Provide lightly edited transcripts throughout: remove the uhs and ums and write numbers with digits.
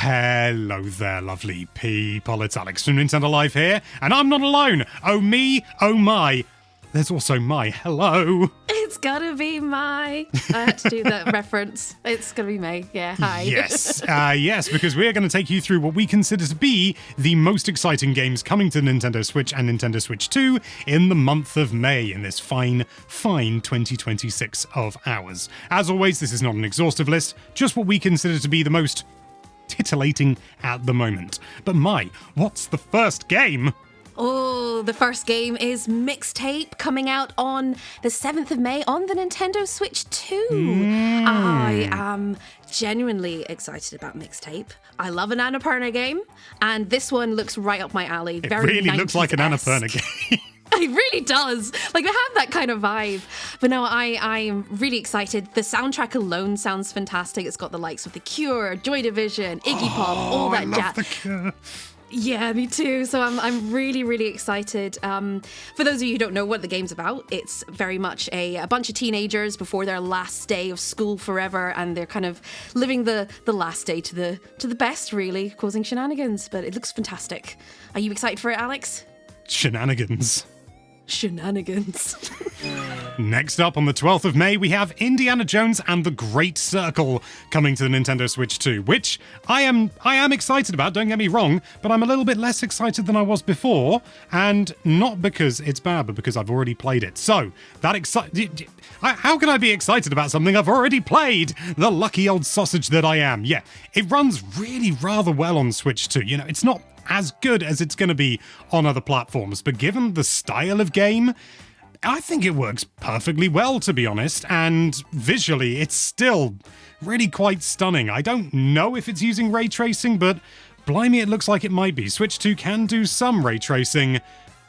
Hello there, lovely people. It's Alex from Nintendo Live here, and I'm not alone. Oh me, oh my. There's also Mai. Hello. It's gotta be Mai. I had to do that reference. It's gonna be Mai. Yeah, hi. Yes, because we're going to take you through what we consider to be the most exciting games coming to Nintendo Switch and Nintendo Switch 2 in the month of May, in this fine 2026 of ours. As always, this is not an exhaustive list, just what we consider to be the most titillating at the moment. But Mai, what's the first game? Oh, the first game is Mixtape, coming out on the 7th of May on the Nintendo Switch 2. I am genuinely excited about Mixtape. I love an Annapurna game, and this one looks right up my alley. It really looks like an Annapurna game. It really does. Like, they have that kind of vibe. But no, I am really excited. The soundtrack alone sounds fantastic. It's got the likes of The Cure, Joy Division, Iggy Pop, all that jazz. The Cure. Yeah, me too. So I'm really, really excited. For those of you who don't know what the game's about, it's very much a bunch of teenagers before their last day of school forever, and they're kind of living the last day to the best, really, causing shenanigans. But it looks fantastic. Are you excited for it, Alex? Shenanigans. Next up, on the 12th of May, we have Indiana Jones and the Great Circle coming to the Nintendo Switch 2, which I am excited about, don't get me wrong, but I'm a little bit less excited than I was before, and not because it's bad, but because I've already played it. So, how can I be excited about something I've already played? The lucky old sausage that I am. Yeah, it runs really rather well on Switch 2. You know, it's not as good as it's going to be on other platforms, but given the style of game, I think it works perfectly well, to be honest, and visually it's still really quite stunning. I don't know if it's using ray tracing, but blimey, it looks like it might be. Switch 2 can do some ray tracing.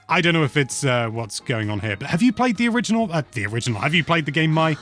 I don't know if it's what's going on here, but have you played the original? Have you played the game, Mai?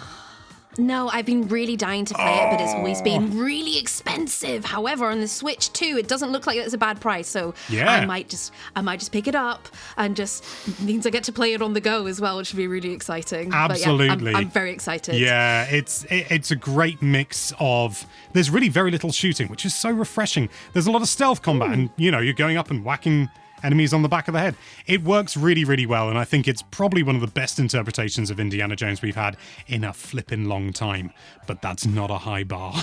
No, I've been really dying to play it, but it's always been really expensive. However, on the Switch 2, it doesn't look like it's a bad price, so yeah. I might just pick it up, and just means I get to play it on the go as well, which would be really exciting. Absolutely. But yeah, I'm very excited. Yeah, it's a great mix of, there's really very little shooting, which is so refreshing. There's a lot of stealth combat, and you're going up and whacking enemies on the back of the head. It works really, really well, and I think it's probably one of the best interpretations of Indiana Jones we've had in a flippin' long time. But that's not a high bar.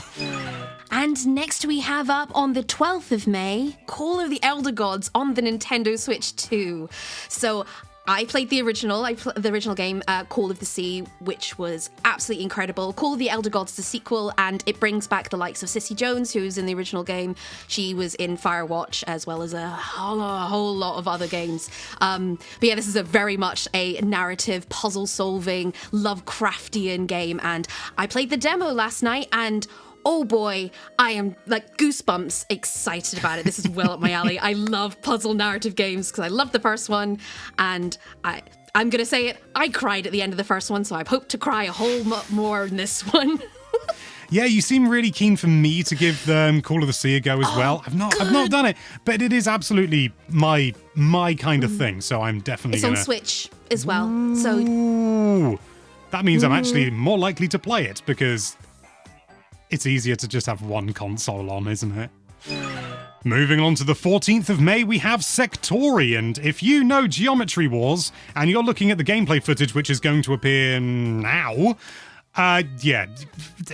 And next we have up on the 12th of May, Call of the Elder Gods on the Nintendo Switch 2. So I played the original. The original game, Call of the Sea, which was absolutely incredible. Call of the Elder Gods, the sequel, and it brings back the likes of Cissy Jones, who was in the original game. She was in Firewatch, as well as a whole lot of other games. But yeah, this is very much a narrative, puzzle-solving, Lovecraftian game, and I played the demo last night, and oh boy, I am like goosebumps excited about it. This is well up my alley. I love puzzle narrative games because I love the first one, and I'm going to say it, I cried at the end of the first one, so I hope to cry a whole lot more in this one. Yeah, you seem really keen for me to give Call of the Sea a go as well. I've not done it, but it is absolutely my kind of thing, so I'm definitely on Switch as well. So that means I'm actually more likely to play it, because it's easier to just have one console on, isn't it? Moving on to the 14th of May, we have Sektori, and if you know Geometry Wars, and you're looking at the gameplay footage which is going to appear now,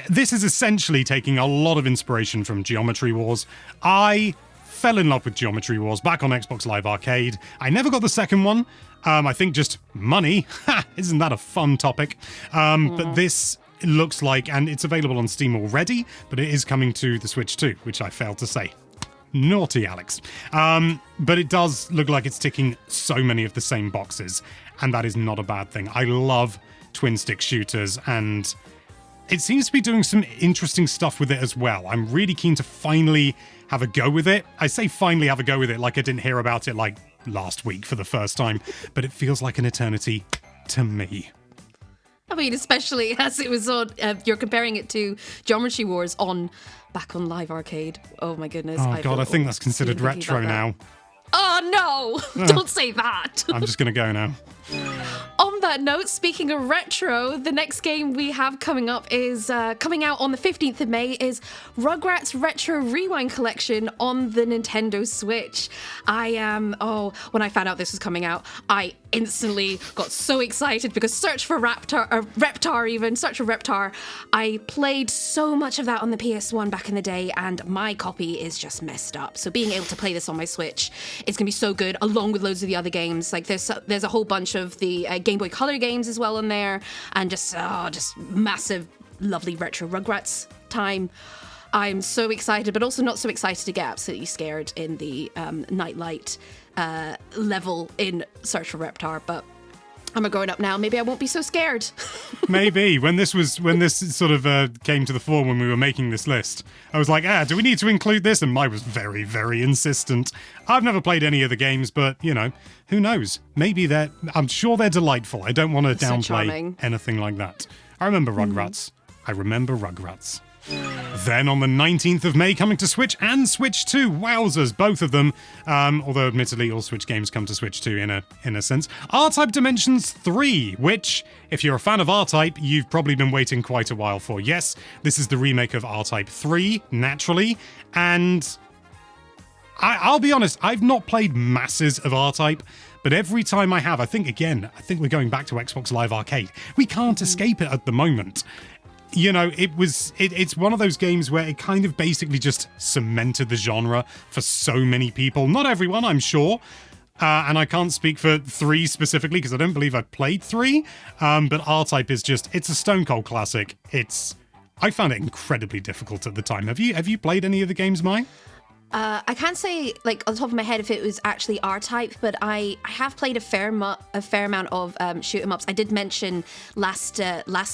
this is essentially taking a lot of inspiration from Geometry Wars. I fell in love with Geometry Wars back on Xbox Live Arcade. I never got the second one. I think just money. Isn't that a fun topic? But this looks like, and it's available on Steam already, but it is coming to the Switch 2, which I failed to say. Naughty Alex. But it does look like it's ticking so many of the same boxes, and that is not a bad thing. I love twin stick shooters, and it seems to be doing some interesting stuff with it as well. I'm really keen to finally have a go with it. I say finally have a go with it like I didn't hear about it like last week for the first time, but it feels like an eternity to me. I mean, especially as it was on, you're comparing it to Geometry Wars back on Live Arcade. Oh my goodness. Oh God, I think that's considered retro now. Oh no! Don't say that. I'm just going to go now. On that note, speaking of retro, the next game we have coming up is coming out on the 15th of May is Rugrats Retro Rewind Collection on the Nintendo Switch. When I found out this was coming out, I instantly got so excited because Search for Reptar, I played so much of that on the PS1 back in the day, and my copy is just messed up. So being able to play this on my Switch, it's gonna be so good, along with loads of the other games. Like there's a whole bunch of the Game Boy Color games as well on there, and just massive, lovely retro Rugrats time. I'm so excited, but also not so excited to get absolutely scared in the Nightlight level in Search for Reptar, but I'm a grown up now. Maybe I won't be so scared. Maybe when this sort of came to the fore when we were making this list, I was like, do we need to include this? And Mai was very, very insistent. I've never played any of the games, but who knows? Maybe I'm sure they're delightful. I don't want to downplay anything like that. I remember Rugrats. I remember Rugrats. Then on the 19th of May, coming to Switch and Switch 2, wowzers, both of them. Although admittedly all Switch games come to Switch 2 in a sense. R-Type Dimensions 3, which, if you're a fan of R-Type, you've probably been waiting quite a while for. Yes, this is the remake of R-Type 3, naturally, and I'll be honest, I've not played masses of R-Type, but every time I have, I think we're going back to Xbox Live Arcade. We can't escape it at the moment. It's one of those games where it kind of basically just cemented the genre for so many people. Not everyone, I'm sure. And I can't speak for 3 specifically because I don't believe I've played 3. But R-Type is it's a stone cold classic. I found it incredibly difficult at the time. Have you played any of the games, Mai? I can't say, like, on the top of my head if it was actually R-Type, but I have played a fair amount of shoot 'em ups. I did mention last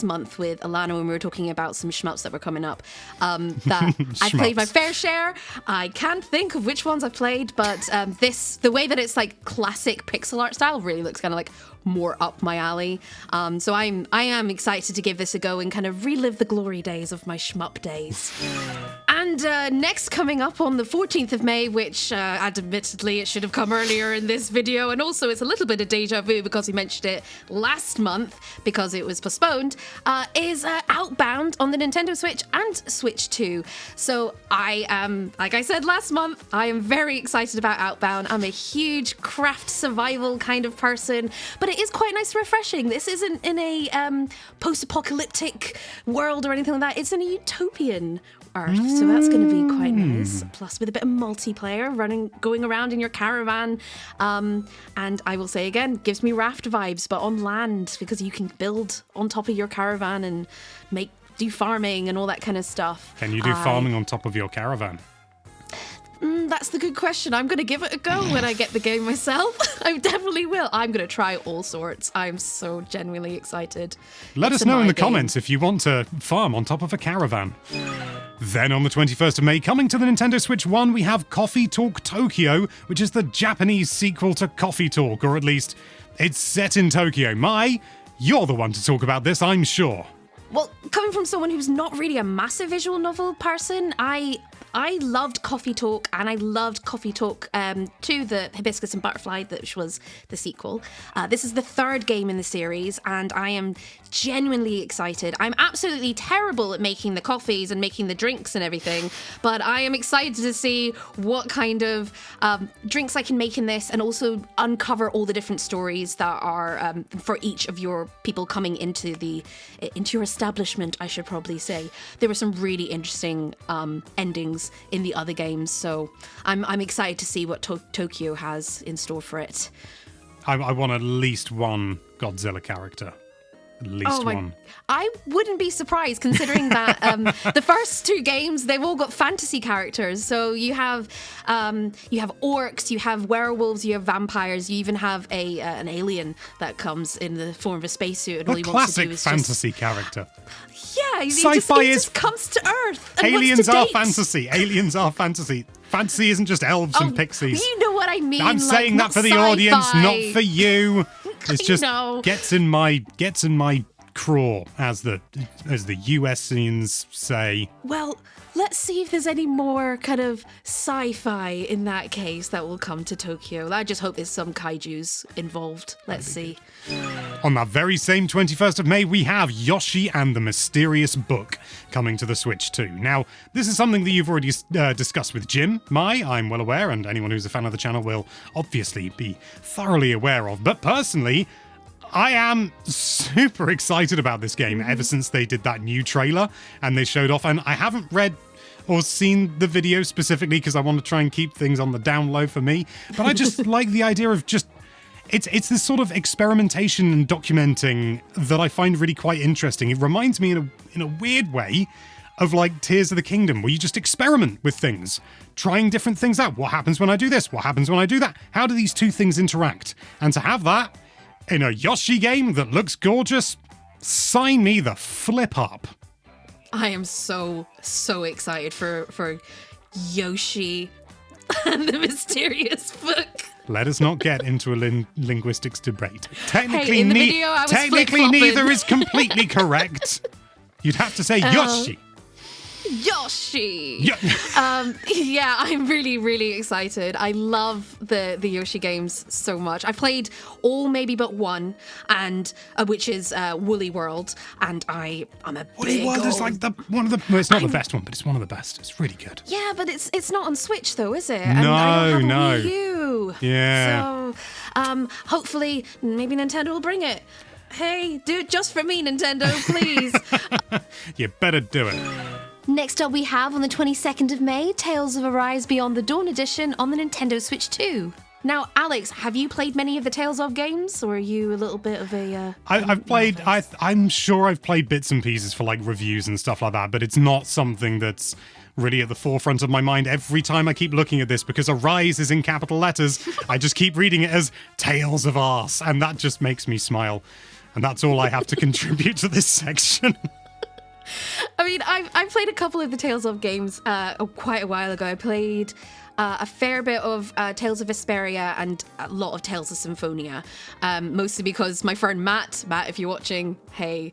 month with Alana when we were talking about some shmups that were coming up that I've played my fair share. I can't think of which ones I've played, but the way that it's like classic pixel art style really looks kind of like more up my alley. So I am excited to give this a go and kind of relive the glory days of my shmup days. And next coming up on the 14th of May, which admittedly it should have come earlier in this video, and also it's a little bit of deja vu because we mentioned it last month because it was postponed, is Outbound on the Nintendo Switch and Switch 2. So I am, like I said last month, I am very excited about Outbound. I'm a huge craft survival kind of person, but it is quite nice and refreshing. This isn't in a post-apocalyptic world or anything like that. It's in a utopian Earth, so that's going to be quite nice. Plus, with a bit of multiplayer, going around in your caravan, and I will say again, gives me Raft vibes, but on land because you can build on top of your caravan and do farming and all that kind of stuff. Can you do farming on top of your caravan? That's the good question. I'm going to give it a go when I get the game myself. I definitely will. I'm going to try all sorts. I'm so genuinely excited. Let us know in the comments if you want to farm on top of a caravan. Then on the 21st of May, coming to the Nintendo Switch 1, we have Coffee Talk Tokyo, which is the Japanese sequel to Coffee Talk, or at least it's set in Tokyo. Mai, you're the one to talk about this, I'm sure. Well, coming from someone who's not really a massive visual novel person, I loved Coffee Talk, and I loved Coffee Talk 2, the Hibiscus and Butterfly, which was the sequel. This is the 3rd game in the series, and I am genuinely excited. I'm absolutely terrible at making the coffees and making the drinks and everything, but I am excited to see what kind of drinks I can make in this, and also uncover all the different stories that are for each of your people coming into your establishment, I should probably say. There were some really interesting endings in the other games, so I'm excited to see what Tokyo has in store for it. I want at least one Godzilla character. At least one. I wouldn't be surprised considering that the first 2 games, they've all got fantasy characters. So you have orcs, you have werewolves, you have vampires, you even have an alien that comes in the form of a spacesuit. And all he wants to do is fantasy character. Yeah, he just comes to Earth. And aliens are fantasy. Aliens are fantasy. Fantasy isn't just elves and pixies. You know what I mean. I'm saying that for the audience, not for you. It's just gets in my craw, as the USians say. Well, let's see if there's any more kind of sci-fi in that case that will come to Tokyo. I just hope there's some kaijus involved. Let's see. On that very same 21st of May, we have Yoshi and the Mysterious Book coming to the Switch too. Now, this is something that you've already discussed with Jim, Mai, I'm well aware, and anyone who's a fan of the channel will obviously be thoroughly aware of. But personally, I am super excited about this game ever since they did that new trailer and they showed off. And I haven't read or seen the video specifically because I want to try and keep things on the down low for me. But I just like the idea of just... It's this sort of experimentation and documenting that I find really quite interesting. It reminds me in a weird way of like Tears of the Kingdom, where you just experiment with things, trying different things out. What happens when I do this? What happens when I do that? How do these two things interact? And to have that in a Yoshi game that looks gorgeous, sign me the flip up. I am so excited for Yoshi and the Mysterious Book. Let us not get into a linguistics debate. Technically, in the video, I was technically flip-flopping. neither is completely correct. You'd have to say Yoshi. Yoshi! Yeah. I'm really excited. I love the Yoshi games so much. I played all maybe but one, and which is Woolly World, and I'm a Woolly big World is old... like one of the... Well, it's not the best one, but it's one of the best. It's really good. Yeah, but it's not on Switch though, is it? No, and I don't have no. a Wii U. Yeah. So, hopefully, maybe Nintendo will bring it. Hey, do it just for me, Nintendo, please. You better do it. Next up we have on the 22nd of May, Tales of Arise Beyond the Dawn edition on the Nintendo Switch 2. Now, Alex, have you played many of the Tales of games, or are you a little bit of a... I've played... I'm sure I've played bits and pieces for like reviews and stuff like that, but it's not something that's really at the forefront of my mind every time I keep looking at this, because Arise is in capital letters. I just keep reading it as Tales of Arse, and that just makes me smile. And that's all I have to contribute to this section. I mean, I played a couple of the Tales of games quite a while ago. I played a fair bit of Tales of Vesperia and a lot of Tales of Symphonia, mostly because my friend Matt, if you're watching, hey,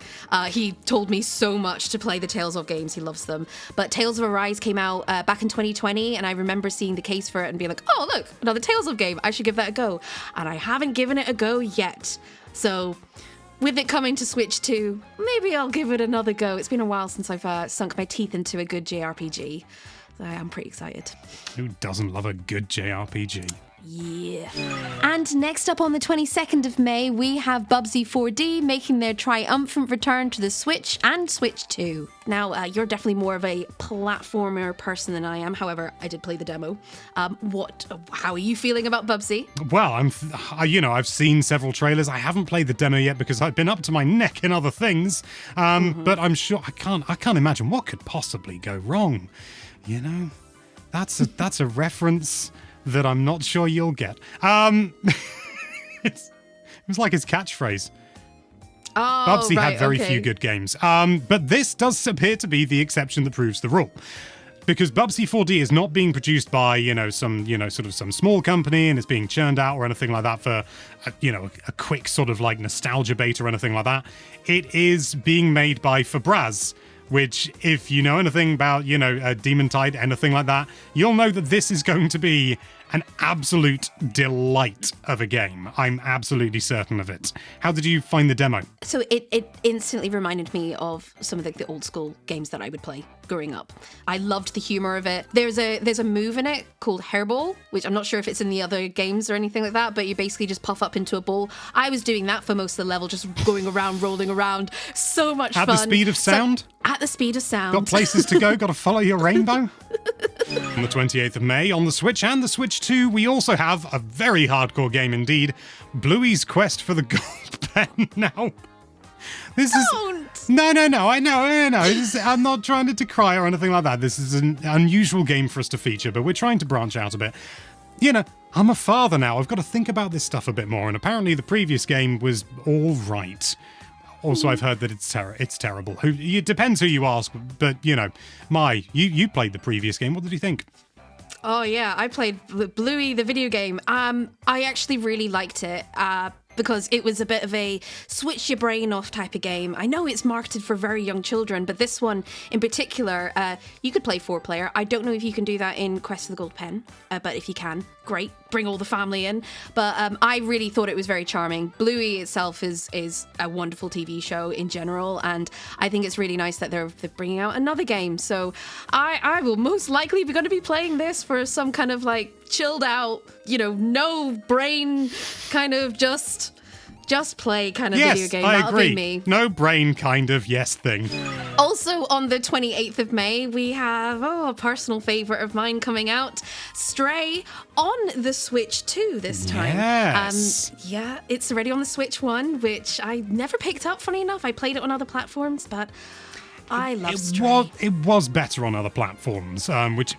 he told me so much to play the Tales of games. He loves them. But Tales of Arise came out back in 2020, and I remember seeing the case for it and being like, oh, look, another Tales of game. I should give that a go. And I haven't given it a go yet. So... with it coming to Switch 2, maybe I'll give it another go. It's been a while since I've sunk my teeth into a good JRPG. So I'm pretty excited. Who doesn't love a good JRPG? Yeah. And next up on the 22nd of May, we have Bubsy 4D making their triumphant return to the Switch and Switch 2. Now, you're definitely more of a platformer person than I am. However, I did play the demo. How are you feeling about Bubsy? Well, I've seen several trailers. I haven't played the demo yet because I've been up to my neck in other things. But I'm sure I can't imagine what could possibly go wrong. You know, that's a reference that I'm not sure you'll get. It was like his catchphrase. Oh, Bubsy right, had very okay. few good games. But this does appear to be the exception that proves the rule. Because Bubsy 4D is not being produced by, some small company and it's being churned out or anything like that for, a quick sort of like nostalgia bait or anything like that. It is being made by Fabraz, which, if you know anything about, Demon Tide, anything like that, you'll know that this is going to be an absolute delight of a game. I'm absolutely certain of it. How did you find the demo? So it instantly reminded me of some of the old school games that I would play growing up. I loved the humor of it. There's a move in it called Hairball, which I'm not sure if it's in the other games or anything like that, but you basically just puff up into a ball. I was doing that for most of the level, just going around, rolling around. So much fun. At the speed of sound? At the speed of sound. Got places to go, got to follow your rainbow? On the 28th of May, on the Switch and the Switch 2, we also have a very hardcore game indeed, Bluey's Quest for the Gold Pen. Now, this Don't! is... No, I know. I'm not trying to decry or anything like that. This is an unusual game for us to feature, but we're trying to branch out a bit. I'm a father now. I've got to think about this stuff a bit more, and apparently the previous game was all right. Also, I've heard that it's terrible. It depends who you ask, but, Mai, you played the previous game. What did you think? Oh, yeah. I played Bluey, the video game. I actually really liked it. because it was a bit of a switch your brain off type of game. I know it's marketed for very young children, but this one in particular, you could play 4-player. I don't know if you can do that in Quest of the Gold Pen, but if you can, great, bring all the family in. But I really thought it was very charming. Bluey itself is a wonderful TV show in general, and I think it's really nice that they're bringing out another game. So I will most likely be going to be playing this for some kind of like chilled out, no brain kind of just play kind of video game. Yes, That'll I agree. be me. No brain kind of yes thing. Also on the 28th of May, we have a personal favourite of mine coming out, Stray, on the Switch 2 this time. Yes. Yeah, it's already on the Switch 1, which I never picked up, funny enough. I played it on other platforms, but I love Stray. It was better on other platforms,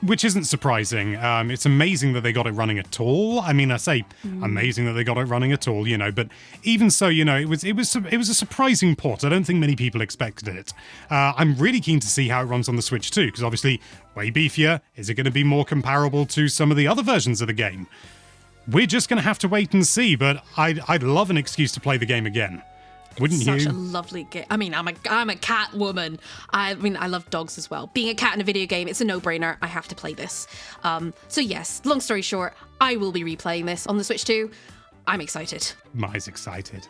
which isn't surprising. It's amazing that they got it running at all. I mean, I say amazing that they got it running at all, but even so, it was a surprising port. I don't think many people expected it. I'm really keen to see how it runs on the Switch too, because obviously, way beefier. Is it going to be more comparable to some of the other versions of the game? We're just going to have to wait and see, but I'd love an excuse to play the game again. Wouldn't you? Such a lovely game. I mean, I'm a cat woman. I mean, I love dogs as well. Being a cat in a video game, it's a no-brainer. I have to play this. So yes, long story short, I will be replaying this on the Switch 2. I'm excited. Mai's excited.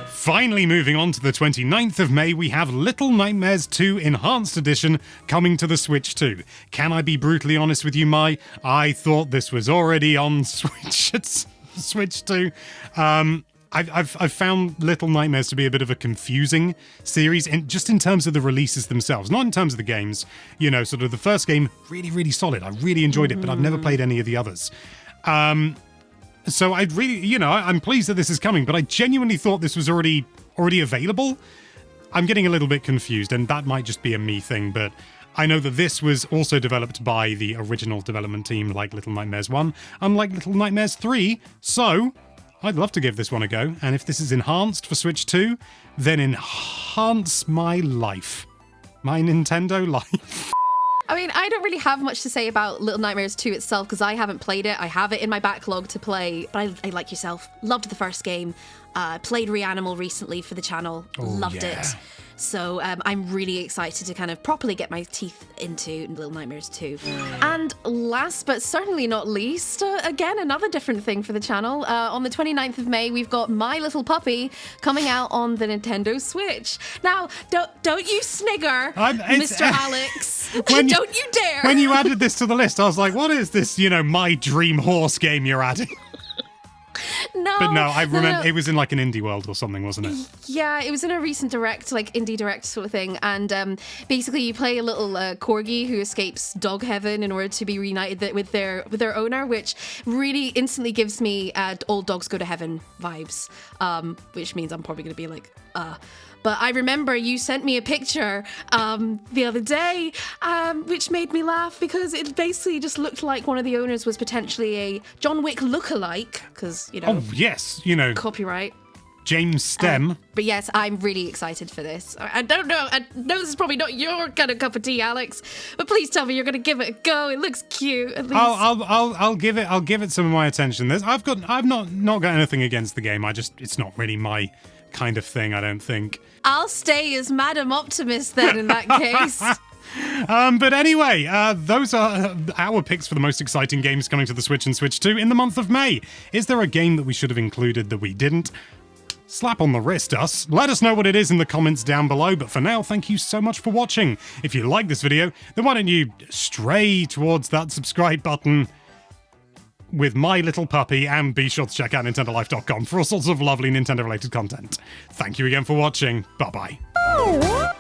Finally, moving on to the 29th of May, we have Little Nightmares 2 Enhanced Edition coming to the Switch 2. Can I be brutally honest with you, Mai? I thought this was already on Switch 2. I've found Little Nightmares to be a bit of a confusing series, just in terms of the releases themselves, not in terms of the games. Sort of the first game, really, really solid. I really enjoyed it, but I've never played any of the others. So I'd really, I'm pleased that this is coming, but I genuinely thought this was already available. I'm getting a little bit confused, and that might just be a me thing, but I know that this was also developed by the original development team, like Little Nightmares 1, unlike Little Nightmares 3, so I'd love to give this one a go, and if this is enhanced for Switch 2, then enhance my life. My Nintendo life. I mean, I don't really have much to say about Little Nightmares 2 itself because I haven't played it. I have it in my backlog to play, but I like yourself, loved the first game. Played Reanimal recently for the channel, loved it. So I'm really excited to kind of properly get my teeth into Little Nightmares 2. And last but certainly not least, again, another different thing for the channel. On the 29th of May, we've got My Little Puppy coming out on the Nintendo Switch. Now, don't you snigger, Mr. Alex. Don't you dare. When you added this to the list, I was like, what is this, my dream horse game you're adding? No. But no, I remember it was in like an indie world or something, wasn't it? Yeah, it was in a recent direct, like indie direct sort of thing. And basically you play a little corgi who escapes dog heaven in order to be reunited with their owner, which really instantly gives me all dogs go to heaven vibes, which means I'm probably going to be like, But I remember you sent me a picture the other day, which made me laugh because it basically just looked like one of the owners was potentially a John Wick lookalike, because, Oh, yes, copyright. James Stem. But yes, I'm really excited for this. I don't know. I know this is probably not your kind of cup of tea, Alex, but please tell me you're going to give it a go. It looks cute. At least. I'll give it some of my attention. I've not got anything against the game. It's not really my kind of thing, I don't think. I'll stay as Madam Optimist then in that case. But anyway, those are our picks for the most exciting games coming to the Switch and Switch 2 in the month of May. Is there a game that we should have included that we didn't? Slap on the wrist, us. Let us know what it is in the comments down below, but for now, thank you so much for watching. If you like this video, then why don't you stray towards that subscribe button with My Little Puppy, and be sure to check out NintendoLife.com for all sorts of lovely Nintendo-related content. Thank you again for watching. Bye-bye.